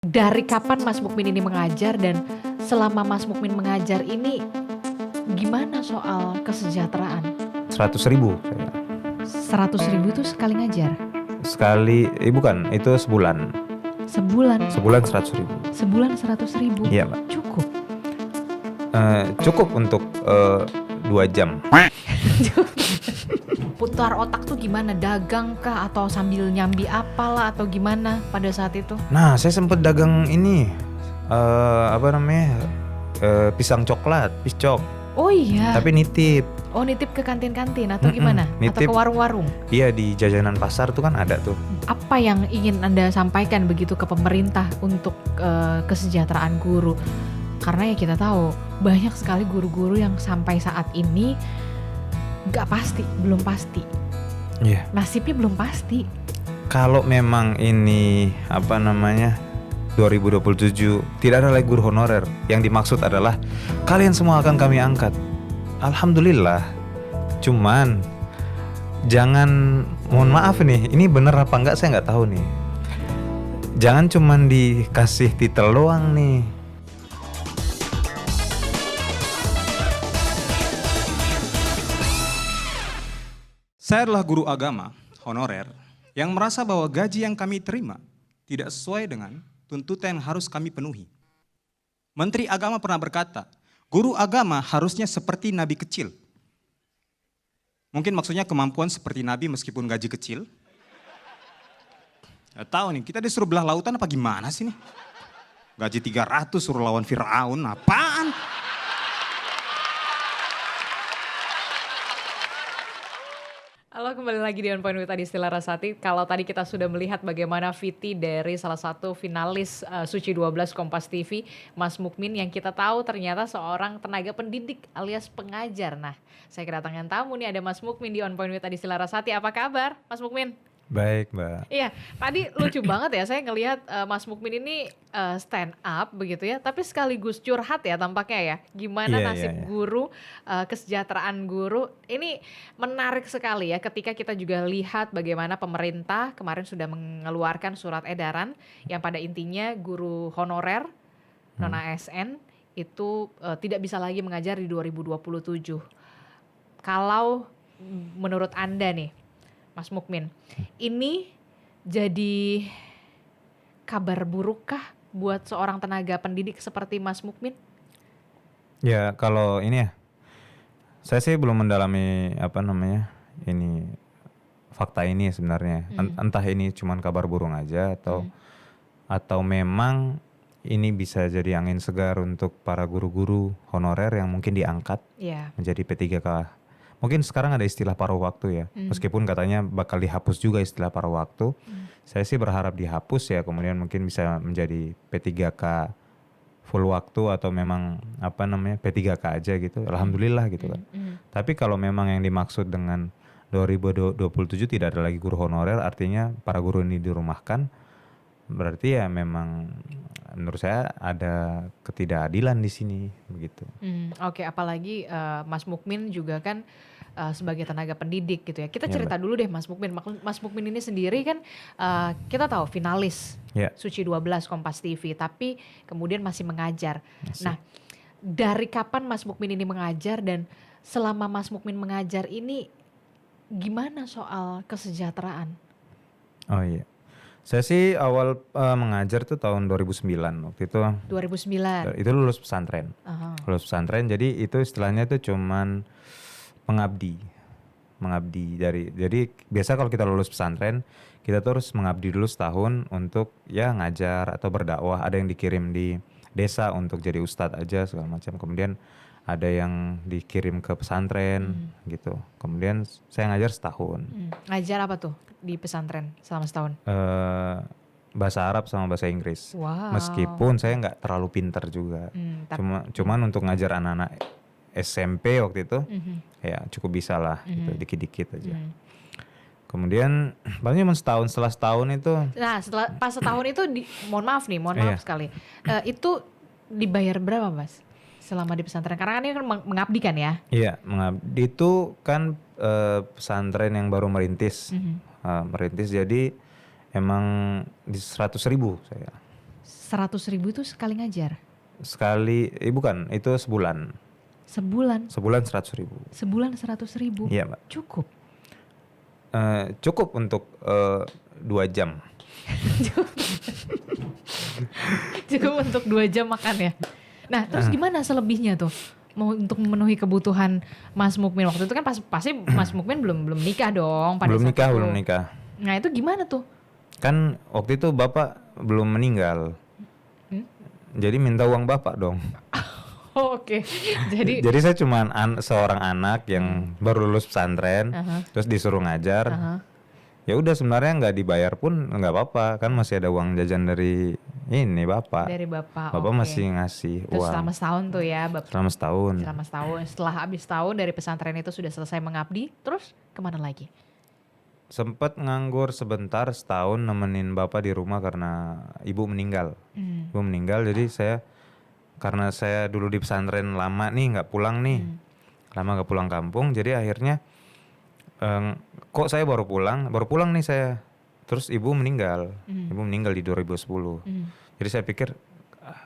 Dari kapan Mas Mukmin ini mengajar dan selama Mas Mukmin mengajar ini gimana soal kesejahteraan? 100.000 saya. 100.000 itu sekali ngajar? Sekali, bukan, itu sebulan. Sebulan? Sebulan 100.000. Sebulan 100.000? Iya, Mbak. Cukup? Cukup untuk 2 jam. Putar otak tuh gimana? Dagang kah atau sambil nyambi apalah atau gimana pada saat itu? Nah, saya sempet dagang ini, pisang coklat, piscok. Oh iya? Tapi nitip. Oh nitip ke kantin-kantin atau gimana? Atau nitip. ke warung-warung? Iya, di jajanan pasar tuh kan ada tuh. Apa yang ingin Anda sampaikan begitu ke pemerintah untuk kesejahteraan guru? Karena ya kita tahu banyak sekali guru-guru yang sampai saat ini nggak pasti, belum pasti. Iya. Nasibnya belum pasti. Kalau memang ini 2027 tidak ada lagi guru honorer, yang dimaksud adalah kalian semua akan kami angkat. Alhamdulillah. Cuman jangan, mohon maaf nih, ini bener apa enggak saya nggak tahu nih. Jangan cuman dikasih titel doang nih. Saya adalah guru agama honorer yang merasa bahwa gaji yang kami terima tidak sesuai dengan tuntutan yang harus kami penuhi. Menteri Agama pernah berkata, guru agama harusnya seperti nabi kecil. Mungkin maksudnya kemampuan seperti nabi meskipun gaji kecil. Ya tahu nih, kita disuruh belah lautan apa gimana sih nih? Gaji 300 suruh lawan Firaun, apaan? Halo, kembali lagi di On Point with Adistila Rasati. Kalau tadi kita sudah melihat bagaimana VT dari salah satu finalis Suci 12 Kompas TV, Mas Mukmin, yang kita tahu ternyata seorang tenaga pendidik alias pengajar. Nah, saya kedatangan tamu nih, ada Mas Mukmin di On Point with Adistila Rasati. Apa kabar, Mas Mukmin? Baik, Mbak. Iya, tadi lucu banget ya, saya ngelihat Mas Mukmin ini stand up begitu ya, tapi sekaligus curhat ya tampaknya ya. Gimana nasib guru, kesejahteraan guru. Ini menarik sekali ya ketika kita juga lihat bagaimana pemerintah kemarin sudah mengeluarkan surat edaran yang pada intinya guru honorer non ASN itu tidak bisa lagi mengajar di 2027. Kalau menurut Anda nih, Mas Mukmin, ini jadi kabar burukkah buat seorang tenaga pendidik seperti Mas Mukmin? Ya, kalau ini ya, saya sih belum mendalami ini fakta ini sebenarnya. Entah ini cuman kabar burung aja atau memang ini bisa jadi angin segar untuk para guru-guru honorer yang mungkin diangkat menjadi P3K. Mungkin sekarang ada istilah paruh waktu ya, meskipun katanya bakal dihapus juga istilah paruh waktu. Saya sih berharap dihapus ya, kemudian mungkin bisa menjadi P3K full waktu atau memang P3K aja gitu. Alhamdulillah gitu kan. Tapi kalau memang yang dimaksud dengan 2027 tidak ada lagi guru honorer, artinya para guru ini dirumahkan, berarti ya memang menurut saya ada ketidakadilan di sini begitu. Oke, apalagi Mas Mukmin juga kan sebagai tenaga pendidik gitu ya. Kita cerita dulu deh Mas Mukmin. Mas Mukmin ini sendiri kan kita tahu finalis Suci 12 Kompas TV, tapi kemudian masih mengajar. Nah, dari kapan Mas Mukmin ini mengajar dan selama Mas Mukmin mengajar ini gimana soal kesejahteraan? Oh iya. Saya sih awal mengajar tuh tahun 2009 waktu itu. 2009. Itu lulus pesantren. Lulus pesantren, jadi itu istilahnya tuh cuman mengabdi. Jadi biasa kalau kita lulus pesantren, kita tuh harus mengabdi dulu setahun untuk ya ngajar atau berdakwah. Ada yang dikirim di desa untuk jadi ustadz aja segala macam. Kemudian ada yang dikirim ke pesantren gitu. Kemudian saya ngajar setahun. Ngajar apa tuh di pesantren selama setahun? Bahasa Arab sama bahasa Inggris. Wow. Meskipun saya nggak terlalu pintar juga. Cuman untuk ngajar anak-anak SMP waktu itu ya cukup bisa lah gitu, dikit-dikit aja. Kemudian paling cuma setahun, setelah setahun itu. Nah, pas setahun itu mohon maaf sekali. Itu dibayar berapa, Mas? Selama di pesantren, karena kan ini kan mengabdi kan ya? Iya, mengabdi itu kan pesantren yang baru merintis. Merintis jadi emang di 100.000 saya. 100.000 itu sekali ngajar? Sekali, bukan, itu sebulan. Sebulan? Sebulan 100.000. Sebulan 100.000? Iya Mbak. Cukup? Cukup untuk 2 jam. Cukup untuk 2 jam makan ya? Nah terus gimana selebihnya tuh? Mau untuk memenuhi kebutuhan Mas Mukmin waktu itu kan pasti Mas Mukmin belum nikah dong pada Belum saat nikah, itu. belum nikah. Nah itu gimana tuh? Kan waktu itu bapak belum meninggal. Jadi minta uang bapak dong. Oh, oke. Jadi Jadi saya cuma seorang anak yang baru lulus pesantren, terus disuruh ngajar. Ya udah sebenarnya nggak dibayar pun nggak apa-apa, kan masih ada uang jajan dari ini bapak. dari bapak. Bapak oke. masih ngasih Terus uang selama setahun tuh ya, selama setahun. selama setahun. Setelah habis tahun dari pesantren itu sudah selesai mengabdi, terus kemana lagi? Sempet nganggur sebentar setahun nemenin bapak di rumah karena ibu meninggal. Ibu meninggal, jadi karena saya dulu di pesantren lama nih nggak pulang nih, lama nggak pulang kampung, jadi akhirnya kok saya baru pulang nih saya, terus ibu meninggal di 2010. Jadi saya pikir,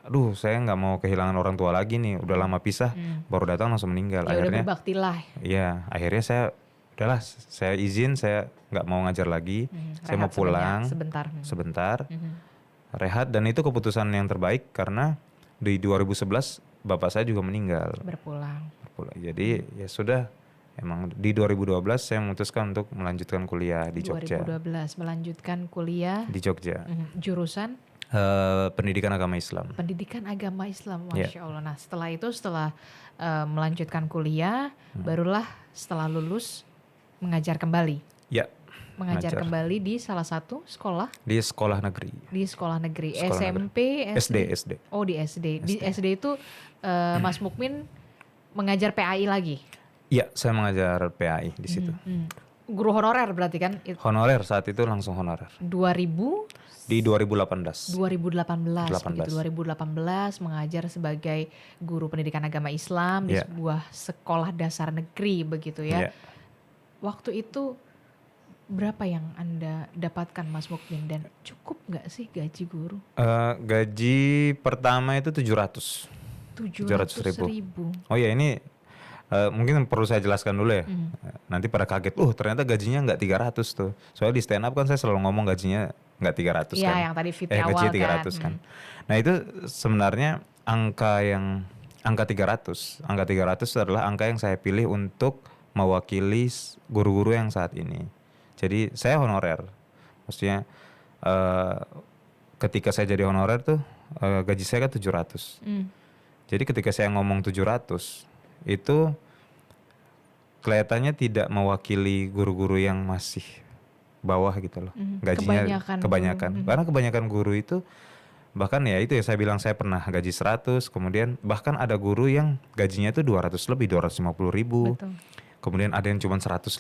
aduh saya nggak mau kehilangan orang tua lagi nih, udah lama pisah, baru datang langsung meninggal. Ya udah Akhirnya, berbaktilah. iya, akhirnya saya izin, saya nggak mau ngajar lagi, saya mau Rehat pulang sebentar. sebentar, rehat, dan itu keputusan yang terbaik karena di 2011 bapak saya juga meninggal. Berpulang. Jadi ya sudah, emang di 2012 saya memutuskan untuk melanjutkan kuliah di Jogja. 2012 melanjutkan kuliah. Di Jogja. Jurusan Pendidikan agama Islam. pendidikan agama Islam, Iya. Masya Allah. Nah setelah itu, setelah melanjutkan kuliah, barulah setelah lulus mengajar kembali. Ya, Mengajar Mengajar. kembali di salah satu sekolah, di sekolah negeri. di sekolah negeri. Sekolah SMP, SD. Oh di SD. Di SD itu Mas Mukmin mengajar PAI lagi. Iya, saya mengajar PAI di situ. Guru honorer berarti kan? Honorer saat itu langsung honorer. 2000 Di 2018. 2018 18. begitu. 2018 mengajar sebagai guru pendidikan agama Islam di Iya. sebuah sekolah dasar negeri begitu ya. Iya. Waktu itu berapa yang Anda dapatkan Mas Mukmin, dan cukup nggak sih gaji guru? Gaji pertama itu 700. 700.000. Oh ya, ini mungkin perlu saya jelaskan dulu ya. Nanti pada kaget, ternyata gajinya nggak 300 tuh. Soalnya di stand up kan saya selalu ngomong gajinya nggak 300 Iya, kan. yang tadi fit awal gajinya kan. 300 kan. Nah itu sebenarnya angka 300. Angka 300 adalah angka yang saya pilih untuk mewakili guru-guru yang saat ini. Jadi saya honorer. Maksudnya ketika saya jadi honorer tuh gaji saya kan 700. Jadi ketika saya ngomong 700 itu kelihatannya tidak mewakili guru-guru yang masih bawah gitu loh. Gajinya kebanyakan. Karena kebanyakan guru itu, bahkan ya itu ya saya bilang, saya pernah gaji 100, kemudian bahkan ada guru yang gajinya itu 200 lebih, 250.000. Betul. Kemudian ada yang cuma 150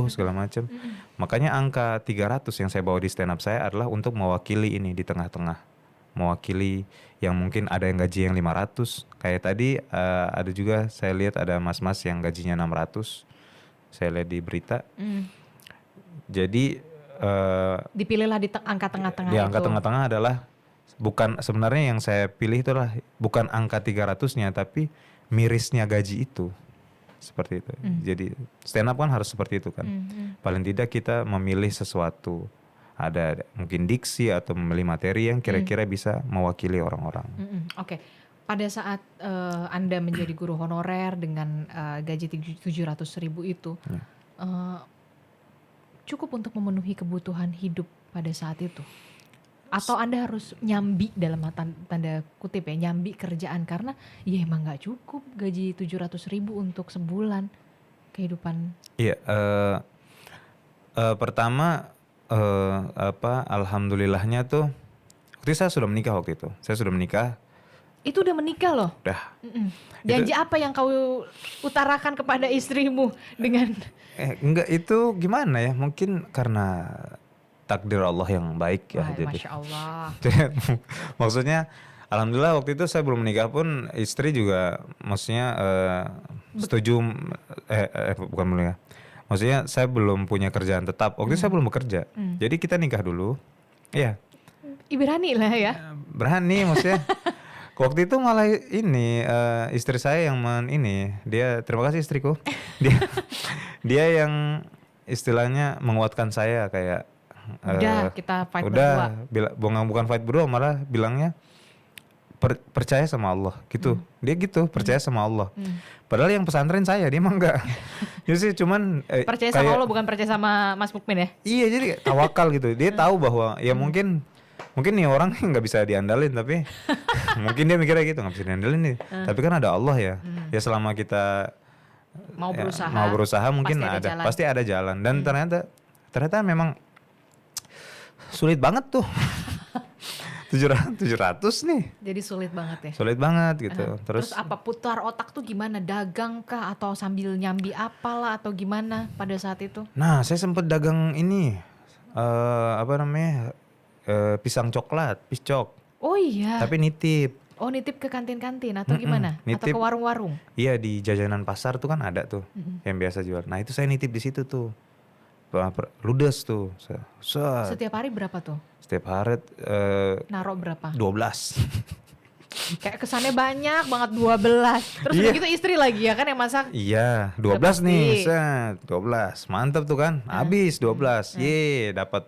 segala macam. Makanya angka 300 yang saya bawa di stand up saya adalah untuk mewakili ini di tengah-tengah. Mewakili yang mungkin ada yang gaji yang 500. Kayak tadi ada juga saya lihat ada mas-mas yang gajinya 600. Saya lihat di berita. Jadi Dipilihlah di angka tengah-tengah di itu. angka tengah-tengah adalah bukan, sebenarnya yang saya pilih itu adalah bukan angka 300-nya tapi mirisnya gaji itu. Seperti itu. Jadi stand up kan harus seperti itu kan. Paling tidak kita memilih sesuatu. Ada mungkin diksi atau memilih materi yang kira-kira bisa mewakili orang-orang. Oke. Pada saat Anda menjadi guru honorer dengan gaji 700.000 itu, cukup untuk memenuhi kebutuhan hidup pada saat itu? Atau Anda harus nyambi, dalam tanda kutip ya, nyambi kerjaan karena ya emang nggak cukup gaji 700.000 untuk sebulan kehidupan? Iya, pertama alhamdulillahnya tuh waktu itu saya sudah menikah waktu itu. Saya sudah menikah. Itu udah menikah loh. Udah. Janji apa yang kau utarakan kepada istrimu dengan Enggak, itu gimana ya? Mungkin karena takdir Allah yang baik ya. Wah, Jadi Masya Allah. maksudnya alhamdulillah waktu itu saya belum menikah pun istri juga maksudnya setuju, bukan menikah. Maksudnya saya belum punya kerjaan tetap. Waktu itu saya belum bekerja. Jadi kita nikah dulu. Iya. Ibrani lah ya. berani maksudnya. Waktu itu malah ini istri saya yang dia terima kasih istriku. Dia dia yang istilahnya menguatkan saya kayak Udah kita fight berdua. bukan fight berdua, malah bilangnya percaya sama Allah gitu. Dia gitu, percaya sama Allah. Padahal yang pesantren saya, dia mah enggak. Jadi sih cuman Percaya sama Allah bukan percaya sama Mas Mukmin ya? Iya, jadi kayak tawakal gitu. Dia tahu bahwa ya mungkin nih orang nggak bisa diandalin, tapi mungkin dia mikirnya gitu, nggak bisa diandalin nih. Tapi kan ada Allah ya. Ya selama kita Mau berusaha mungkin pasti ada jalan. Dan ternyata memang sulit banget tuh. 700 nih. Jadi sulit banget ya? Sulit banget gitu. Terus apa, putar otak tuh gimana? Dagang kah atau sambil nyambi apalah atau gimana pada saat itu? Nah, saya sempet dagang ini pisang coklat, piscok. Oh iya. Tapi nitip. Oh, nitip ke kantin-kantin atau gimana? Nitip. Atau ke warung-warung? Iya, di jajanan pasar tuh kan ada tuh yang biasa jual. Nah, itu saya nitip di situ tuh. Ludes tuh. Setiap hari berapa tuh? Setiap hari Naruh berapa? 12. Kayak kesannya banyak banget 12. Terus udah gitu istri lagi ya kan yang masak? Iya, 12 nih. 12. Mantap tuh kan. Habis 12. Dapat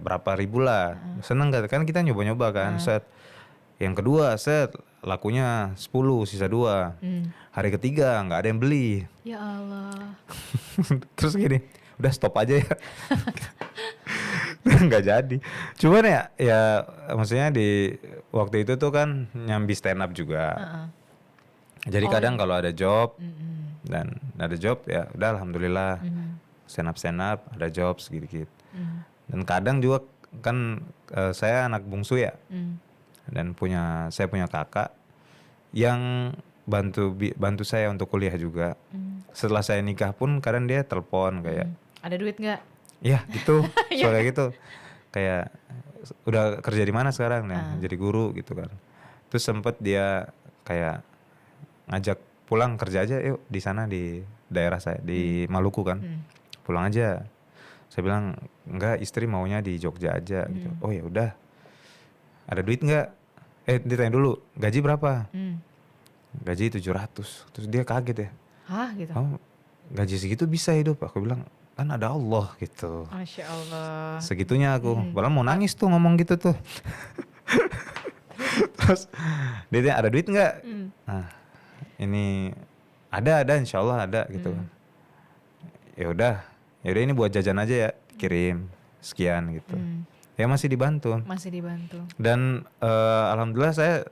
berapa ribu lah. Seneng kan kita nyoba-nyoba kan. Yang kedua lakunya 10, sisa 2. Hari ketiga nggak ada yang beli. Ya Allah. Terus gini, udah stop aja ya. Nggak jadi. Cuman ya maksudnya di waktu itu tuh kan nyambi stand up juga. Jadi kadang kalau ada job dan ada job ya udah alhamdulillah stand up ada job sedikit. Dan kadang juga kan saya anak bungsu ya. Dan saya punya kakak yang bantu saya untuk kuliah juga. Setelah saya nikah pun kadang dia telepon kayak, ada duit nggak? Ya gitu, soalnya gitu. Kayak udah kerja di mana sekarang? Nah, jadi guru gitu kan. Terus sempet dia kayak ngajak pulang kerja aja yuk di sana di daerah saya di Maluku kan. Pulang aja. Saya bilang enggak, istri maunya di Jogja aja gitu. Oh ya udah. Ada duit nggak? Ditanya dulu, gaji berapa? Gaji 700. Terus dia kaget ya. Hah gitu? Oh, gaji segitu bisa hidup? Aku bilang, kan ada Allah gitu. Masya Allah. Segitunya aku. Padahal mau nangis tuh ngomong gitu tuh. Terus dia tanya, ada duit nggak? Nah, ini ada insya Allah ada gitu. Ya udah ini buat jajan aja ya, kirim sekian gitu. Ya masih dibantu. Dan alhamdulillah saya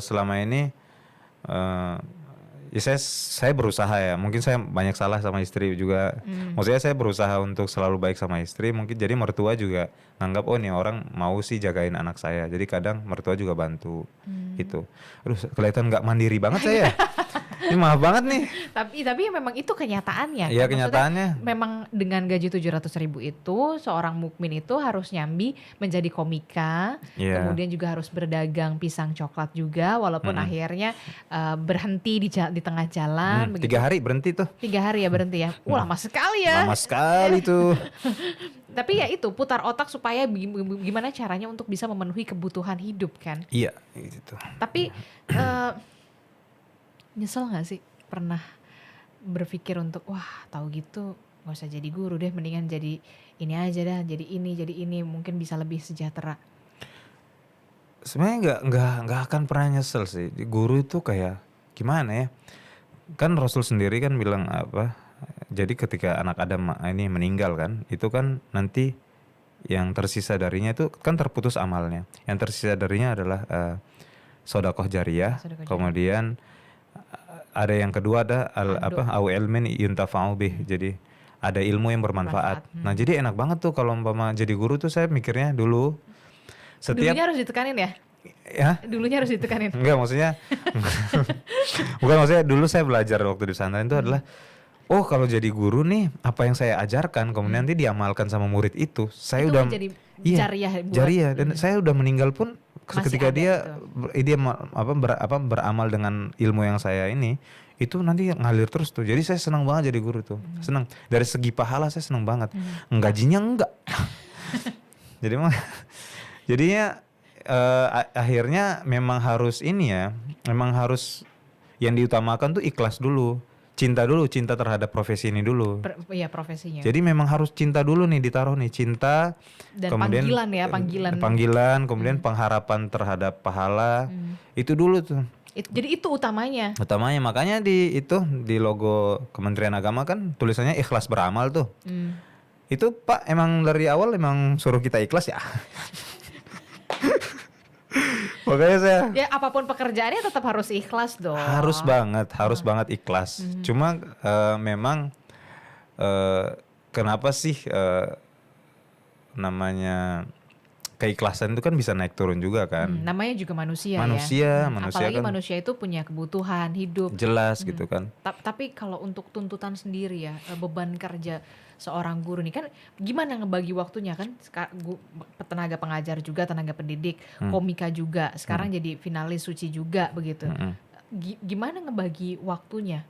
selama ini ya saya berusaha ya. Mungkin saya banyak salah sama istri juga. Maksudnya saya berusaha untuk selalu baik sama istri. Mungkin jadi mertua juga nganggap oh ini orang mau sih jagain anak saya. Jadi kadang mertua juga bantu gitu. Aduh kelihatan nggak mandiri banget saya. Ini maaf banget nih. Tapi memang itu kenyataannya. Iya kenyataannya. Memang dengan gaji 700.000 itu seorang mukmin itu harus nyambi menjadi komika, kemudian juga harus berdagang pisang coklat juga, walaupun akhirnya berhenti di tengah jalan. 3 hari berhenti tuh. 3 hari ya berhenti ya. Lama sekali ya. Lama sekali tuh. Tapi ya itu putar otak supaya gimana caranya untuk bisa memenuhi kebutuhan hidup kan. Iya gitu. Tapi nyesel gak sih pernah berpikir untuk wah tahu gitu gak usah jadi guru deh, mendingan jadi ini aja dah, jadi ini mungkin bisa lebih sejahtera. Sebenarnya nggak akan pernah nyesel sih. Guru itu kayak gimana ya? Kan Rasul sendiri kan bilang apa? Jadi ketika anak Adam ini meninggal kan, itu kan nanti yang tersisa darinya itu kan terputus amalnya. Yang tersisa darinya adalah sedekah jariyah, kemudian ada yang kedua ada au ilmin yuntafa'u bih. Jadi ada ilmu yang bermanfaat. Nah, jadi enak banget tuh kalau umpama jadi guru tuh saya mikirnya dulu Dulunya harus ditekanin ya? Ya? Dulunya harus ditekanin. Enggak, maksudnya dulu saya belajar waktu di pesantren itu adalah oh kalau jadi guru nih apa yang saya ajarkan kemudian nanti diamalkan sama murid itu. Saya itu udah jadi jariah dan saya udah meninggal pun ketika dia beramal dengan ilmu yang saya ini itu nanti ngalir terus tuh. Jadi saya senang banget jadi guru tuh. Senang. Dari segi pahala saya senang banget. Gajinya enggak. Jadinya akhirnya memang harus ini ya, memang harus yang diutamakan tuh ikhlas dulu. Cinta dulu, cinta terhadap profesi ini dulu. Iya, profesinya. Jadi memang harus cinta dulu nih, ditaruh nih, cinta. Dan kemudian panggilan ya, panggilan. Panggilan, kemudian pengharapan terhadap pahala. Itu dulu tuh. Jadi itu utamanya. Utamanya, makanya di logo Kementerian Agama kan tulisannya ikhlas beramal tuh. Itu Pak emang dari awal emang suruh kita ikhlas ya. Makanya saya Ya apapun pekerjaannya tetap harus ikhlas dong. harus banget ikhlas. Cuma memang kenapa sih namanya keikhlasan itu kan bisa naik turun juga kan. Namanya juga manusia, Manusia ya. Apalagi kan manusia itu punya kebutuhan hidup. jelas gitu kan. Tapi kalau untuk tuntutan sendiri ya, beban kerja seorang guru nih kan gimana ngebagi waktunya kan? Tenaga pengajar juga, tenaga pendidik, komika juga, sekarang jadi finalis suci juga begitu. Gimana ngebagi waktunya?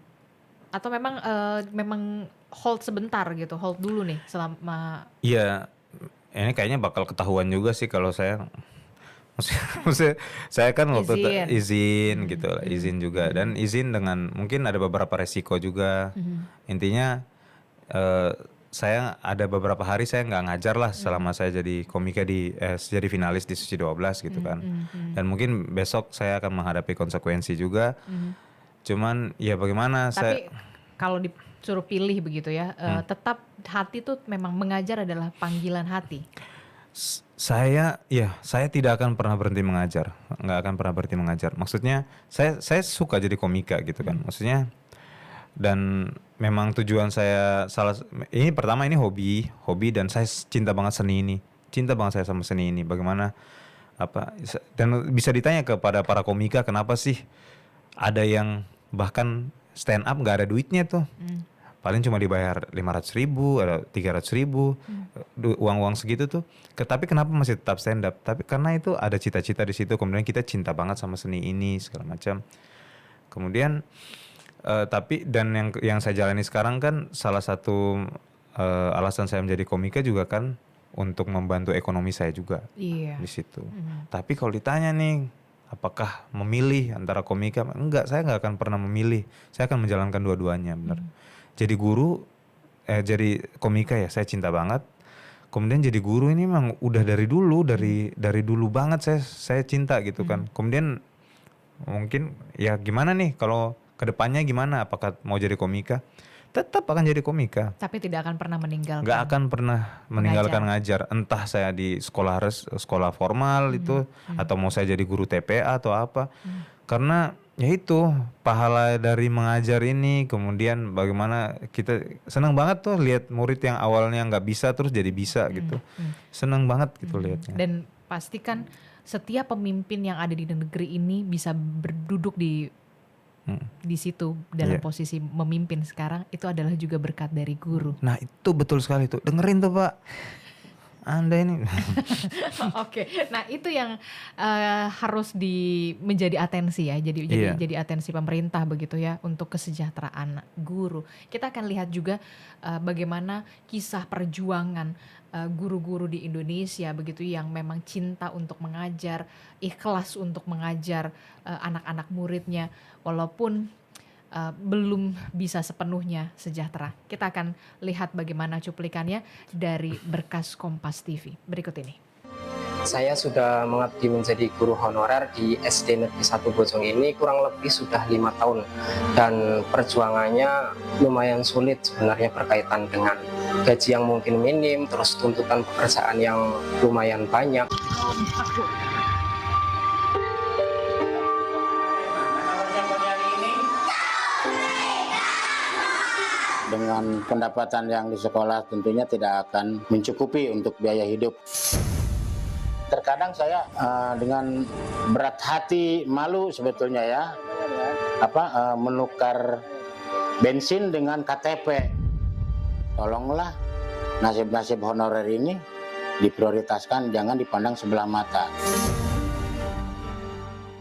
Atau memang hold sebentar gitu, hold dulu nih selama. Iya, ini kayaknya bakal ketahuan juga sih kalau saya. Maksudnya saya kan waktu itu izin gitu lah, izin juga dan izin dengan mungkin ada beberapa resiko juga. Intinya saya ada beberapa hari saya nggak ngajar lah selama saya jadi komika jadi finalis di Suci 12 gitu kan. Dan mungkin besok saya akan menghadapi konsekuensi juga. Cuman ya bagaimana Tapi kalau disuruh pilih begitu ya, tetap hati tuh memang mengajar adalah panggilan hati. Saya tidak akan pernah berhenti mengajar, nggak akan pernah berhenti mengajar. Maksudnya saya suka jadi komika gitu kan. Maksudnya dan memang tujuan saya ini pertama ini hobi dan saya cinta banget seni ini, cinta banget saya sama seni ini. Bagaimana dan bisa ditanya kepada para komika kenapa sih ada yang bahkan stand up nggak ada duitnya tuh. Paling cuma dibayar 500.000 atau 300.000 uang-uang segitu tuh. Tapi kenapa masih tetap stand up? Tapi karena itu ada cita-cita di situ. Kemudian kita cinta banget sama seni ini segala macam. Kemudian tapi dan yang saya jalani sekarang kan salah satu alasan saya menjadi komika juga kan untuk membantu ekonomi saya juga di situ. Tapi kalau ditanya nih apakah memilih antara komika? Enggak, saya nggak akan pernah memilih. Saya akan menjalankan dua-duanya benar. Jadi guru, jadi komika ya saya cinta banget. Kemudian jadi guru ini memang udah dari dulu banget saya cinta gitu kan. Kemudian mungkin ya gimana nih kalau kedepannya gimana? Apakah mau jadi komika? Tetap akan jadi komika. Tapi tidak akan pernah meninggalkan. Gak akan pernah meninggalkan ngajar. Entah saya di sekolah formal itu atau mau saya jadi guru TPA atau apa. Karena ya itu pahala dari mengajar ini, kemudian bagaimana kita senang banget tuh lihat murid yang awalnya nggak bisa terus jadi bisa gitu. Senang banget gitu lihatnya. Dan pastikan setiap pemimpin yang ada di negeri ini bisa berduduk di situ dalam posisi memimpin sekarang itu adalah juga berkat dari guru. Nah itu betul sekali tuh, dengerin tuh Pak. Anda ini. Oke, nah itu yang harus menjadi atensi ya, jadi atensi pemerintah begitu ya untuk kesejahteraan guru. Kita akan lihat juga bagaimana kisah perjuangan guru-guru di Indonesia begitu yang memang cinta untuk mengajar, ikhlas untuk mengajar anak-anak muridnya walaupun belum bisa sepenuhnya sejahtera. Kita akan lihat bagaimana cuplikannya dari berkas Kompas TV berikut ini. Saya sudah mengabdi menjadi guru honorer di SD Negeri 1 Bojong ini kurang lebih sudah 5 tahun dan perjuangannya lumayan sulit sebenarnya berkaitan dengan gaji yang mungkin minim, terus tuntutan pekerjaan yang lumayan banyak. Dengan pendapatan yang di sekolah tentunya tidak akan mencukupi untuk biaya hidup. Terkadang saya dengan berat hati malu sebetulnya ya, menukar bensin dengan KTP. Tolonglah nasib-nasib honorer ini diprioritaskan, jangan dipandang sebelah mata.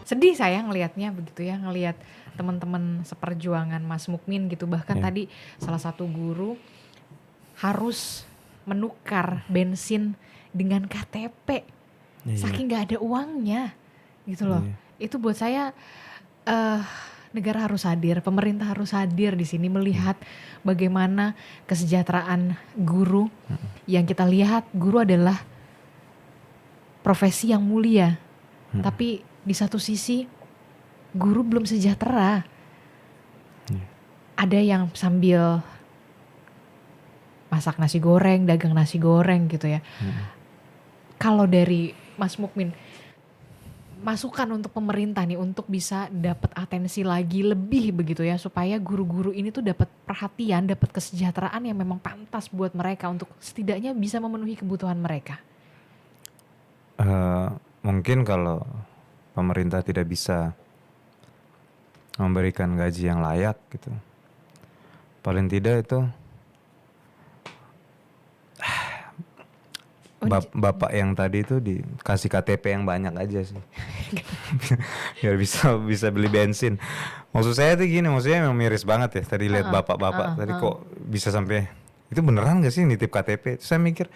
Sedih saya ngelihatnya begitu ya, ngelihat teman-teman seperjuangan Mas Mukmin gitu. Bahkan tadi salah satu guru harus menukar bensin dengan KTP. Iya. saking nggak ada uangnya gitu loh. Iya. Itu buat saya negara harus hadir, pemerintah harus hadir di sini melihat bagaimana kesejahteraan guru. Yang kita lihat guru adalah profesi yang mulia, tapi di satu sisi guru belum sejahtera. Ada yang sambil masak nasi goreng, dagang nasi goreng gitu ya. Kalau dari Mas Mukmin, masukan untuk pemerintah nih untuk bisa dapat atensi lagi lebih begitu ya, supaya guru-guru ini tuh dapat perhatian, dapat kesejahteraan yang memang pantas buat mereka untuk setidaknya bisa memenuhi kebutuhan mereka. Mungkin kalau pemerintah tidak bisa memberikan gaji yang layak gitu, paling tidak itu bapak yang tadi itu dikasih KTP yang banyak aja sih. Biar bisa beli bensin. Maksud saya tuh gini, maksudnya memang miris banget ya tadi lihat bapak-bapak tadi kok bisa sampai itu beneran gak sih nitip KTP. Terus saya mikir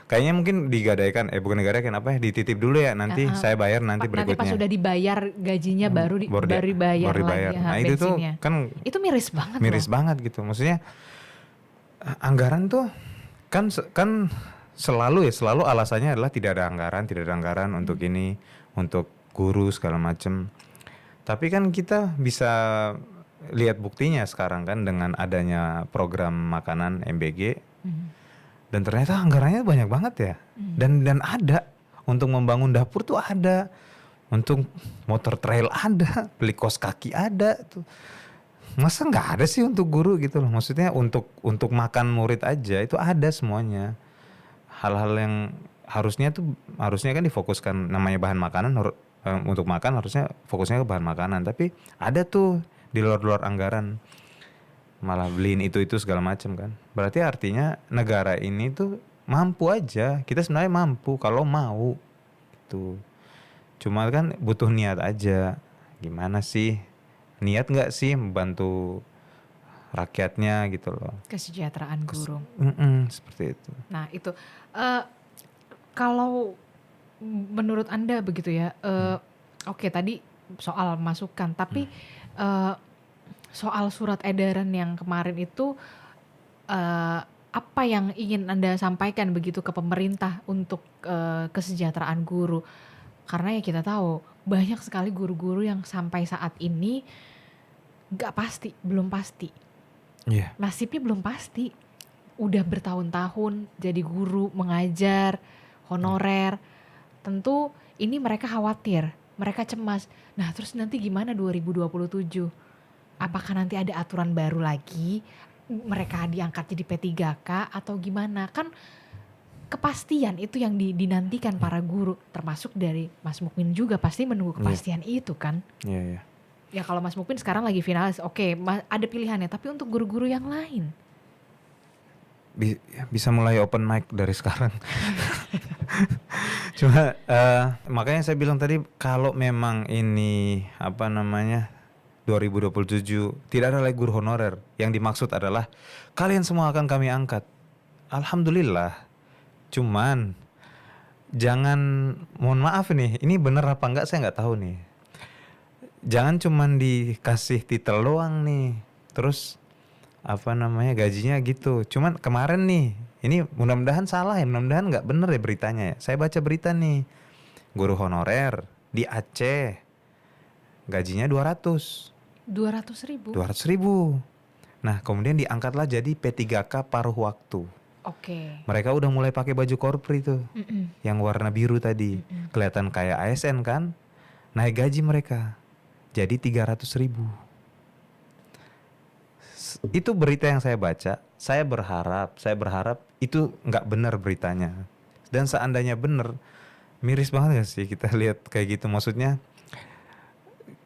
kayaknya mungkin digadaikan bukan digadaikan apa ya, dititip dulu ya, nanti saya bayar nanti berikutnya. Nanti pas sudah dibayar gajinya baru dibayar lagi Nah itu tuh bensinnya. kan Itu miris banget miris loh. banget gitu. Maksudnya anggaran tuh kan selalu alasannya adalah tidak ada anggaran untuk ini, untuk guru segala macem. Tapi kan kita bisa lihat buktinya sekarang kan dengan adanya program makanan MBG. Dan ternyata anggarannya banyak banget ya. Dan ada untuk membangun dapur tuh ada, untuk motor trail ada, beli kaos kaki ada tuh. Masa nggak ada sih untuk guru gitu loh. Maksudnya untuk makan murid aja itu ada semuanya. Hal-hal yang harusnya kan difokuskan, namanya bahan makanan untuk makan harusnya fokusnya ke bahan makanan, tapi ada tuh di luar anggaran malah beliin itu segala macam kan. Berarti artinya negara ini tuh mampu aja, kita sebenarnya mampu kalau mau gitu. Cuma kan butuh niat aja. Gimana sih, niat nggak sih membantu rakyatnya gitu loh. Kesejahteraan guru. Seperti itu. Nah itu kalau menurut Anda begitu ya, oke tadi soal masukan, tapi soal surat edaran yang kemarin itu apa yang ingin Anda sampaikan begitu ke pemerintah untuk kesejahteraan guru? Karena ya kita tahu banyak sekali guru-guru yang sampai saat ini belum pasti. Iya. Nasibnya belum pasti. Udah bertahun-tahun jadi guru, mengajar, honorer. Tentu ini mereka khawatir, mereka cemas. Nah terus nanti gimana 2027? Apakah nanti ada aturan baru lagi? Mereka diangkat jadi P3K atau gimana? Kan kepastian itu yang dinantikan para guru. Termasuk dari Mas Mukmin juga pasti menunggu kepastian itu kan? Iya. Ya kalau Mas Mukmin sekarang lagi finalis, oke, ada pilihannya. Tapi untuk guru-guru yang lain? Bisa mulai open mic dari sekarang. Cuma makanya saya bilang tadi kalau memang ini 2027 tidak ada lagi guru honorer, yang dimaksud adalah kalian semua akan kami angkat. Alhamdulillah. Cuman jangan, mohon maaf nih, ini bener apa enggak saya nggak tahu nih. Jangan cuman dikasih titel doang nih, terus gajinya gitu. Cuman kemarin nih, ini mudah-mudahan salah ya, mudah-mudahan nggak bener ya beritanya ya. Saya baca berita nih, guru honorer di Aceh gajinya 200.000. Nah kemudian diangkatlah jadi P3K paruh waktu. Oke. Mereka udah mulai pakai baju korpri tuh, yang warna biru tadi, kelihatan kayak ASN kan. Naik gaji mereka jadi 300.000. Itu berita yang saya baca. Saya berharap itu nggak benar beritanya. Dan seandainya benar, miris banget gak sih kita lihat kayak gitu. Maksudnya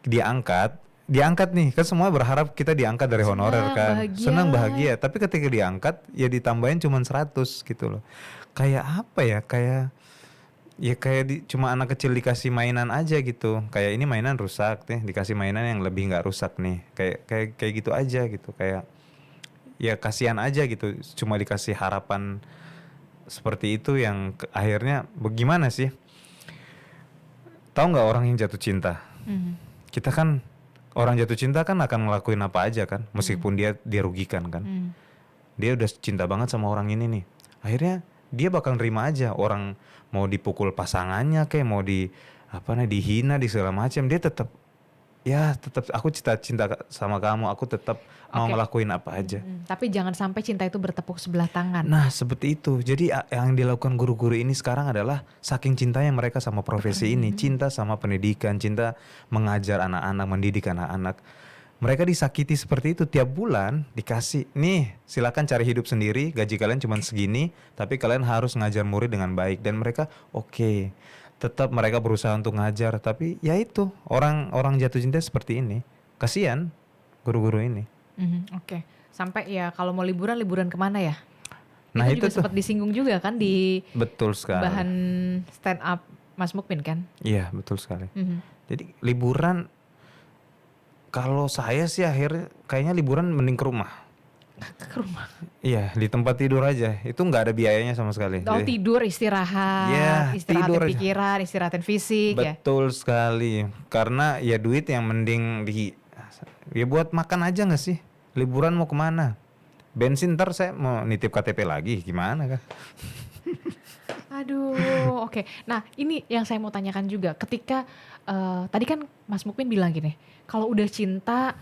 diangkat nih, kan semua berharap kita diangkat dari honorer kan. Senang bahagia. Tapi ketika diangkat ya ditambahin cuma 100 gitu loh. Kayak apa ya, kayak cuma anak kecil dikasih mainan aja gitu. Kayak ini mainan rusak nih, dikasih mainan yang lebih nggak rusak nih. Kayak gitu aja gitu. Kayak ya kasihan aja gitu. Cuma dikasih harapan seperti itu yang akhirnya bagaimana sih? tahu nggak orang yang jatuh cinta? Kita kan orang jatuh cinta kan akan ngelakuin apa aja kan, meskipun dia rugikan kan. Dia udah cinta banget sama orang ini nih. Akhirnya dia bakal nerima aja orang mau dipukul pasangannya kayak mau dihina di segala macam, dia tetap aku cinta sama kamu, aku tetap mau ngelakuin apa aja. Tapi jangan sampai cinta itu bertepuk sebelah tangan. Nah seperti itu. Jadi yang dilakukan guru-guru ini sekarang adalah saking cintanya mereka sama profesi ini, cinta sama pendidikan, cinta mengajar anak-anak, mendidik anak-anak. Mereka disakiti seperti itu, tiap bulan dikasih, nih silakan cari hidup sendiri, gaji kalian cuma segini, tapi kalian harus ngajar murid dengan baik. Dan mereka oke. Tetap mereka berusaha untuk ngajar, tapi ya itu orang jatuh cinta seperti ini. Kasihan guru-guru ini. Oke. Sampai ya kalau mau liburan kemana ya? Nah itu itu juga tuh sempat disinggung juga kan di betul sekali. bahan stand up Mas Mukmin kan? Iya betul sekali. Jadi liburan, kalau saya sih akhirnya kayaknya liburan mending ke rumah. Ke rumah. Iya, di tempat tidur aja. Itu nggak ada biayanya sama sekali. Oh, Jadi, tidur, istirahat, Iya, istirahatin tidur aja. pikiran, istirahatin fisik ya. betul sekali. Karena ya duit yang mending ya buat makan aja nggak sih? Liburan mau kemana? Bensin ntar saya mau nitip KTP lagi, gimana kan? Aduh, oke. Nah, ini yang saya mau tanyakan juga. Ketika tadi kan Mas Mukmin bilang gini, kalau udah cinta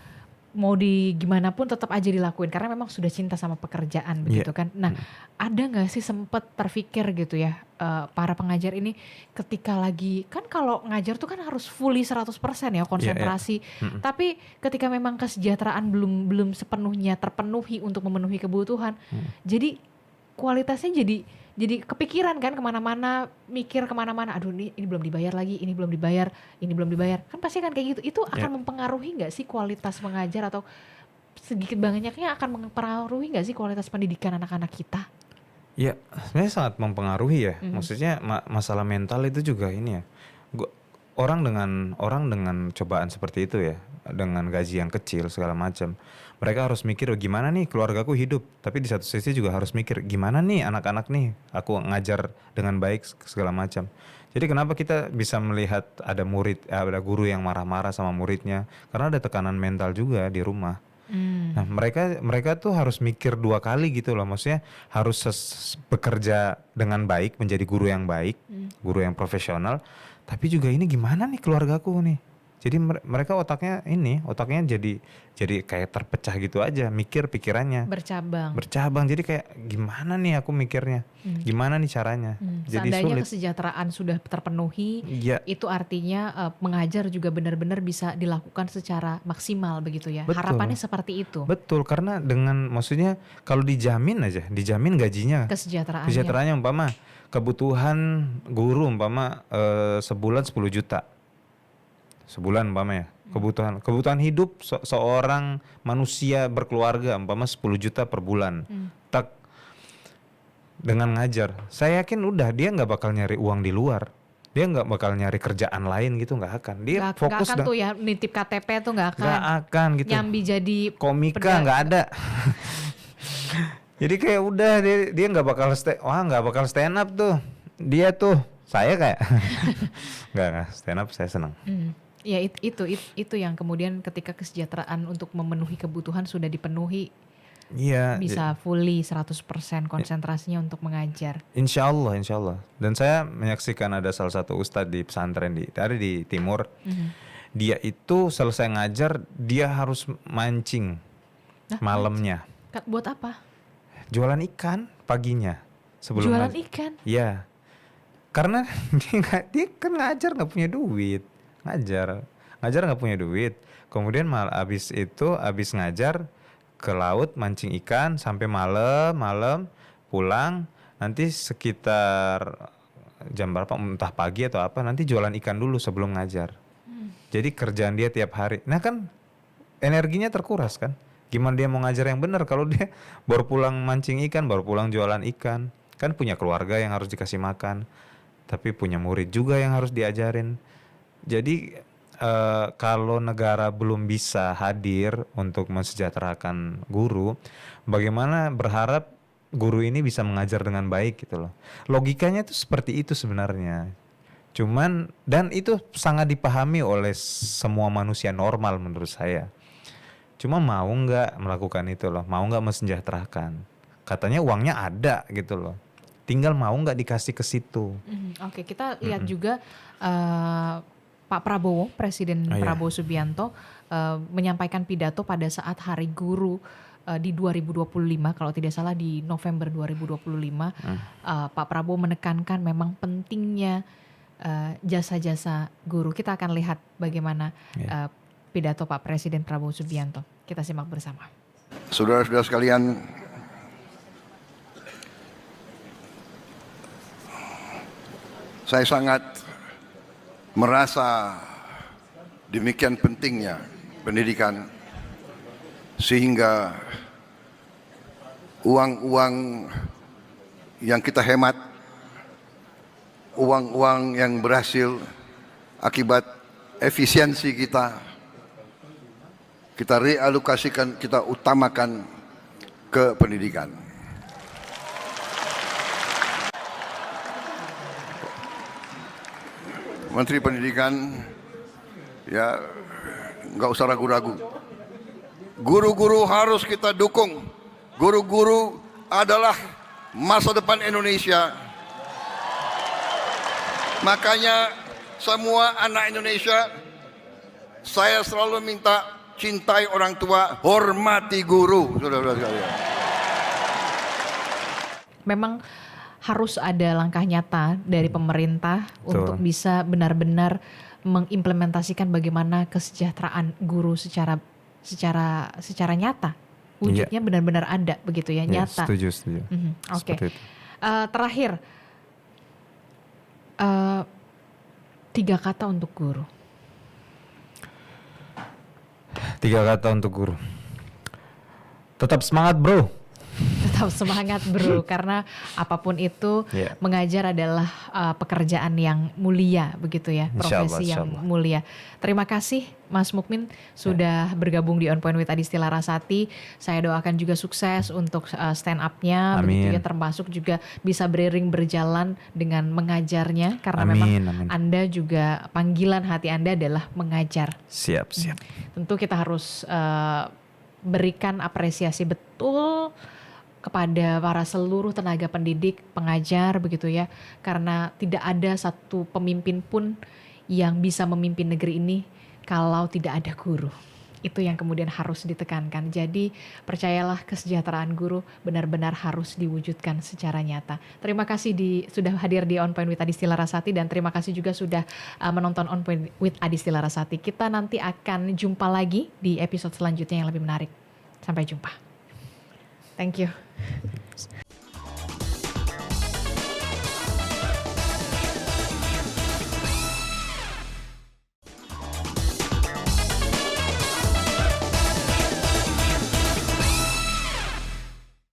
mau di gimana pun tetap aja dilakuin karena memang sudah cinta sama pekerjaan begitu kan. Nah, ada nggak sih sempet terpikir gitu ya para pengajar ini ketika lagi, kan kalau ngajar tuh kan harus fully 100% ya konsentrasi. Tapi ketika memang kesejahteraan belum sepenuhnya terpenuhi untuk memenuhi kebutuhan, jadi kualitasnya jadi kepikiran kan kemana-mana, mikir kemana-mana, aduh ini belum dibayar lagi, ini belum dibayar, kan pasti kan kayak gitu. Itu akan mempengaruhi nggak sih kualitas mengajar, atau sedikit banyaknya akan mempengaruhi nggak sih kualitas pendidikan anak-anak kita? Ya sebenarnya sangat mempengaruhi ya. Maksudnya masalah mental itu juga ini ya. Orang dengan cobaan seperti itu ya, dengan gaji yang kecil segala macam, mereka harus mikir gimana nih keluargaku hidup, tapi di satu sisi juga harus mikir gimana nih anak-anak nih aku ngajar dengan baik segala macam. Jadi kenapa kita bisa melihat ada ada guru yang marah-marah sama muridnya, karena ada tekanan mental juga di rumah. Nah mereka tuh harus mikir dua kali gitu loh, maksudnya harus bekerja dengan baik, menjadi guru yang baik, guru yang profesional, tapi juga ini gimana nih keluargaku nih. Jadi mereka otaknya jadi kayak terpecah gitu aja, mikir pikirannya bercabang. Jadi kayak gimana nih aku mikirnya, gimana nih caranya. Jadi seandainya sulit. kesejahteraan sudah terpenuhi, itu artinya mengajar juga benar-benar bisa dilakukan secara maksimal begitu ya. Betul. Harapannya seperti itu. Betul, karena maksudnya kalau dijamin gajinya, kesejahteraannya umpama kebutuhan guru sebulan 10 juta. Sebulan umpama ya, kebutuhan hidup seorang manusia berkeluarga umpama 10 juta per bulan. Tak, dengan ngajar, saya yakin udah dia nggak bakal nyari uang di luar, dia nggak bakal nyari kerjaan lain gitu, nggak akan. Dia fokus gak akan tuh ya nitip KTP tuh nggak akan gitu. Nyambi jadi komika nggak ada. Jadi kayak udah dia nggak bakal stand up tuh. Dia tuh saya kayak nggak stand up, saya senang. Ya itu yang kemudian ketika kesejahteraan untuk memenuhi kebutuhan sudah dipenuhi, bisa fully 100% konsentrasinya untuk mengajar. Insya Allah. Dan saya menyaksikan ada salah satu ustadz di pesantren di timur. Dia itu selesai ngajar, dia harus mancing malamnya. Buat apa? Jualan ikan paginya sebelum Jualan ikan? Iya. Karena dia kan ngajar nggak punya duit. Ngajar nggak punya duit. Kemudian abis ngajar ke laut mancing ikan sampai malam pulang, nanti sekitar jam berapa entah pagi atau apa, nanti jualan ikan dulu sebelum ngajar. Jadi kerjaan dia tiap hari. Nah kan energinya terkuras kan. Gimana dia mau ngajar yang benar kalau dia baru pulang mancing ikan, baru pulang jualan ikan. Kan punya keluarga yang harus dikasih makan, tapi punya murid juga yang harus diajarin. Jadi kalau negara belum bisa hadir untuk mensejahterakan guru, bagaimana berharap guru ini bisa mengajar dengan baik gitu loh. Logikanya itu seperti itu sebenarnya. Cuman dan itu sangat dipahami oleh semua manusia normal menurut saya. Cuma mau nggak melakukan itu loh, mau nggak mensejahterakan. Katanya uangnya ada gitu loh, tinggal mau nggak dikasih ke situ. Oke, kita lihat juga Pak Prabowo, Presiden Oh, iya. Prabowo Subianto menyampaikan pidato pada saat Hari Guru di 2025, kalau tidak salah di November 2025. Pak Prabowo menekankan memang pentingnya jasa-jasa guru. Kita akan lihat bagaimana pidato Pak Presiden Prabowo Subianto. Kita simak bersama. Saudara-saudara sekalian, saya sangat merasa demikian pentingnya pendidikan sehingga uang-uang yang kita hemat, uang-uang yang berhasil akibat efisiensi kita realokasikan, kita utamakan ke pendidikan. Menteri Pendidikan, ya nggak usah ragu-ragu. Guru-guru harus kita dukung. Guru-guru adalah masa depan Indonesia. Makanya semua anak Indonesia, saya selalu minta cintai orang tua, hormati guru, saudara-saudara sekalian. Memang harus ada langkah nyata dari pemerintah untuk bisa benar-benar mengimplementasikan bagaimana kesejahteraan guru secara nyata. Wujudnya benar-benar ada begitu ya, nyata. Setuju. Oke. Seperti itu. Terakhir, 3 kata untuk guru. 3 kata untuk guru. Tetap semangat bro. Tetap semangat bro, karena apapun itu mengajar adalah pekerjaan yang mulia begitu ya, profesi yang mulia. Terima kasih Mas Mukmin sudah bergabung di On Point with Adisti Larasati. Saya doakan juga sukses untuk stand up-nya begitu ya, termasuk juga bisa beriring berjalan dengan mengajarnya, karena memang Anda juga panggilan hati Anda adalah mengajar. Siap. Tentu kita harus berikan apresiasi betul kepada para seluruh tenaga pendidik, pengajar begitu ya. Karena tidak ada satu pemimpin pun yang bisa memimpin negeri ini kalau tidak ada guru. Itu yang kemudian harus ditekankan. Jadi percayalah, kesejahteraan guru benar-benar harus diwujudkan secara nyata. Terima kasih sudah hadir di On Point with Adisti Larasati, dan terima kasih juga sudah menonton On Point with Adisti Larasati. Kita nanti akan jumpa lagi di episode selanjutnya yang lebih menarik. Sampai jumpa. Thank you.